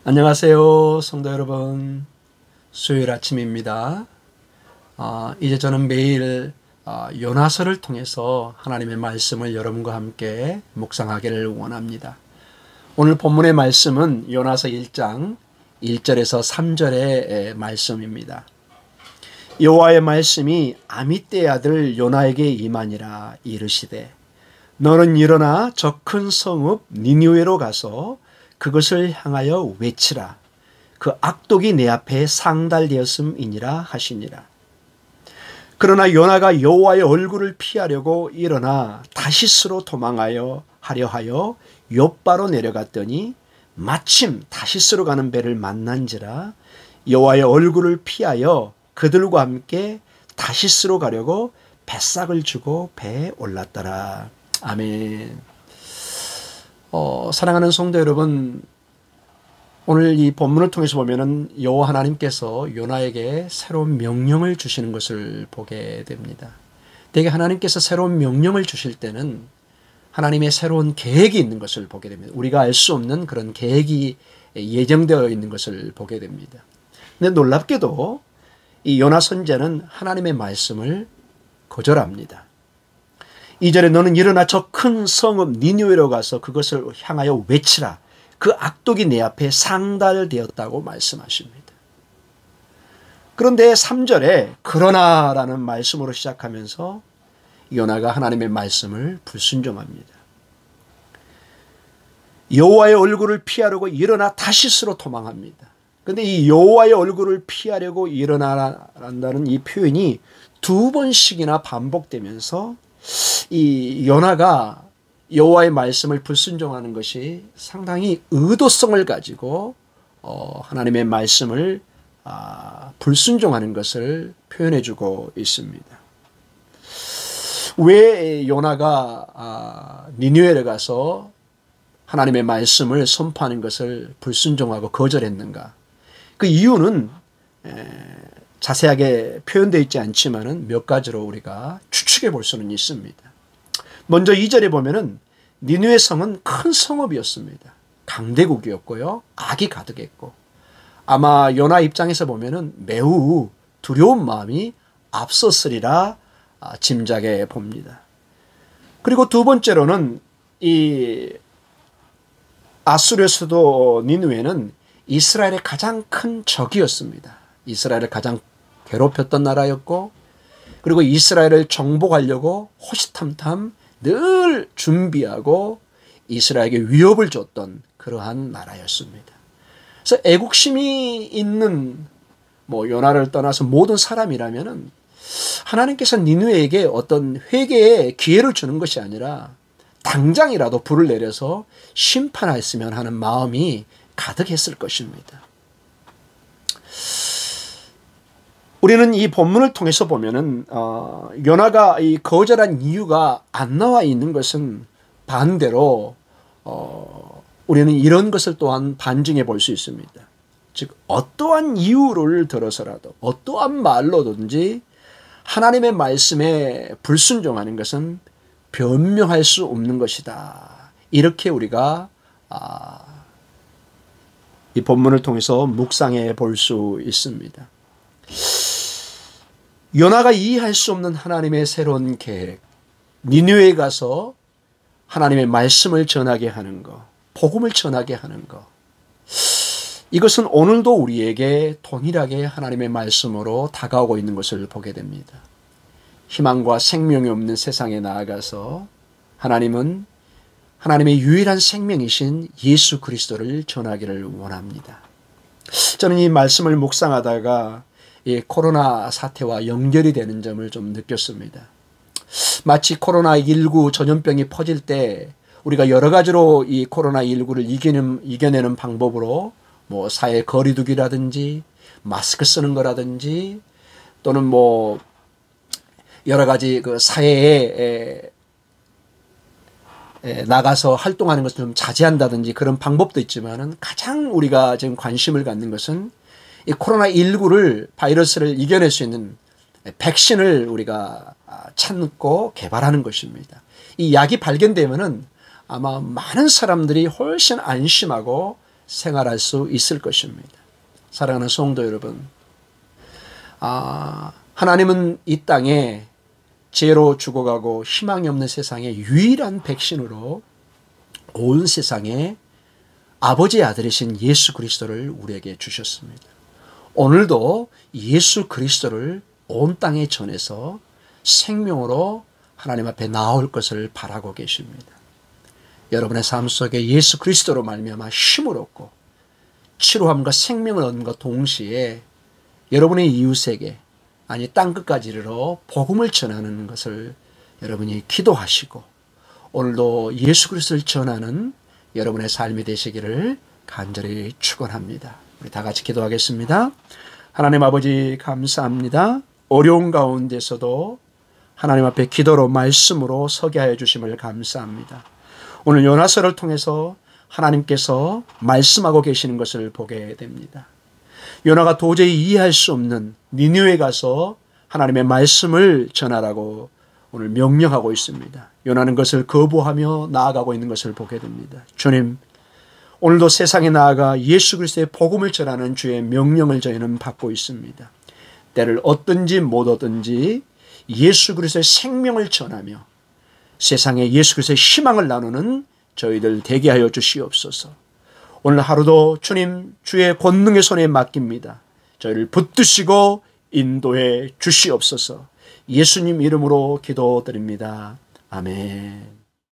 안녕하세요, 성도 여러분. 수요일 아침입니다. 이제 저는 매일 요나서를 통해서 하나님의 말씀을 여러분과 함께 묵상하기를 원합니다. 오늘 본문의 말씀은 요나서 1장 1절에서 3절의 말씀입니다. 여호와의 말씀이 아미떼의 아들 요나에게 임하니라. 이르시되 너는 일어나 저 큰 성읍 니느웨로 가서 그것을 향하여 외치라. 그 악독이 내 앞에 상달되었음이니라 하시니라. 그러나 요나가 여호와의 얼굴을 피하려고 일어나 다시스로 도망하여 하려 하여 욥바로 내려갔더니 마침 다시스로 가는 배를 만난지라. 여호와의 얼굴을 피하여 그들과 함께 다시스로 가려고 뱃삭을 주고 배에 올랐더라. 아멘. 사랑하는 성도 여러분, 오늘 이 본문을 통해서 보면은 여호와 하나님께서 요나에게 새로운 명령을 주시는 것을 보게 됩니다. 대개 하나님께서 새로운 명령을 주실 때는 하나님의 새로운 계획이 있는 것을 보게 됩니다. 우리가 알 수 없는 그런 계획이 예정되어 있는 것을 보게 됩니다. 근데 놀랍게도 이 요나 선지자는 하나님의 말씀을 거절합니다. 2절에 너는 일어나 저 큰 성읍 니느웨로 가서 그것을 향하여 외치라. 그 악독이 내 앞에 상달되었다고 말씀하십니다. 그런데 3절에 그러나라는 말씀으로 시작하면서 요나가 하나님의 말씀을 불순종합니다. 여호와의 얼굴을 피하려고 일어나 다시스로 도망합니다. 그런데 이 여호와의 얼굴을 피하려고 일어나란다는 이 표현이 두 번씩이나 반복되면서 이 요나가 여호와의 말씀을 불순종하는 것이 상당히 의도성을 가지고 하나님의 말씀을 불순종하는 것을 표현해주고 있습니다. 왜 요나가 니느웨에 가서 하나님의 말씀을 선포하는 것을 불순종하고 거절했는가? 그 이유는 자세하게 표현되어 있지 않지만은 몇 가지로 우리가 추측해 볼 수는 있습니다. 먼저 2절에 보면은 니느웨 성은 큰 성읍이었습니다. 강대국이었고요. 악이 가득했고 아마 요나 입장에서 보면은 매우 두려운 마음이 앞섰으리라 짐작해 봅니다. 그리고 두 번째로는 이 아수르 수도 니느웨는 이스라엘의 가장 큰 적이었습니다. 이스라엘을 가장 괴롭혔던 나라였고 그리고 이스라엘을 정복하려고 호시탐탐 늘 준비하고 이스라엘에게 위협을 줬던 그러한 나라였습니다. 그래서 애국심이 있는 요나를 떠나서 모든 사람이라면은 하나님께서 니느웨에게 어떤 회개의 기회를 주는 것이 아니라 당장이라도 불을 내려서 심판하였으면 하는 마음이 가득했을 것입니다. 우리는 이 본문을 통해서 보면은 요나가 이 거절한 이유가 안 나와 있는 것은 반대로 우리는 이런 것을 또한 반증해 볼 수 있습니다. 즉 어떠한 이유를 들어서라도 어떠한 말로든지 하나님의 말씀에 불순종하는 것은 변명할 수 없는 것이다. 이렇게 우리가 이 본문을 통해서 묵상해 볼 수 있습니다. 요나가 이해할 수 없는 하나님의 새로운 계획, 니느웨에 가서 하나님의 말씀을 전하게 하는 것, 복음을 전하게 하는 것, 이것은 오늘도 우리에게 동일하게 하나님의 말씀으로 다가오고 있는 것을 보게 됩니다. 희망과 생명이 없는 세상에 나아가서 하나님은 하나님의 유일한 생명이신 예수 그리스도를 전하기를 원합니다. 저는 이 말씀을 묵상하다가 이 코로나 사태와 연결이 되는 점을 좀 느꼈습니다. 마치 코로나19 전염병이 퍼질 때 우리가 여러 가지로 이 코로나19를 이겨내는 방법으로 사회 거리두기라든지 마스크 쓰는 거라든지 또는 여러 가지 그 사회에 나가서 활동하는 것을 좀 자제한다든지 그런 방법도 있지만은 가장 우리가 지금 관심을 갖는 것은 이 코로나19를 바이러스를 이겨낼 수 있는 백신을 우리가 찾고 개발하는 것입니다. 이 약이 발견되면은 아마 많은 사람들이 훨씬 안심하고 생활할 수 있을 것입니다. 사랑하는 성도 여러분, 하나님은 이 땅에 죄로 죽어가고 희망이 없는 세상의 유일한 백신으로 온 세상에 아버지의 아들이신 예수 그리스도를 우리에게 주셨습니다. 오늘도 예수 그리스도를 온 땅에 전해서 생명으로 하나님 앞에 나올 것을 바라고 계십니다. 여러분의 삶 속에 예수 그리스도로 말미암아 힘을 얻고 치료함과 생명을 얻는과 동시에 여러분의 이웃에게, 아니 땅끝까지 이르러 복음을 전하는 것을 여러분이 기도하시고 오늘도 예수 그리스도를 전하는 여러분의 삶이 되시기를 간절히 축원합니다. 우리 다 같이 기도하겠습니다. 하나님 아버지 감사합니다. 어려운 가운데서도 하나님 앞에 기도로 말씀으로 서게 하여 주심을 감사합니다. 오늘 요나서를 통해서 하나님께서 말씀하고 계시는 것을 보게 됩니다. 요나가 도저히 이해할 수 없는 니느웨에 가서 하나님의 말씀을 전하라고 오늘 명령하고 있습니다. 요나는 그것을 거부하며 나아가고 있는 것을 보게 됩니다. 주님, 오늘도 세상에 나아가 예수 그리스도의 복음을 전하는 주의 명령을 저희는 받고 있습니다. 때를 얻든지 못 얻든지 예수 그리스도의 생명을 전하며 세상에 예수 그리스도의 희망을 나누는 저희들 되게 하여 주시옵소서. 오늘 하루도 주님 주의 권능의 손에 맡깁니다. 저희를 붙드시고 인도해 주시옵소서. 예수님 이름으로 기도드립니다. 아멘.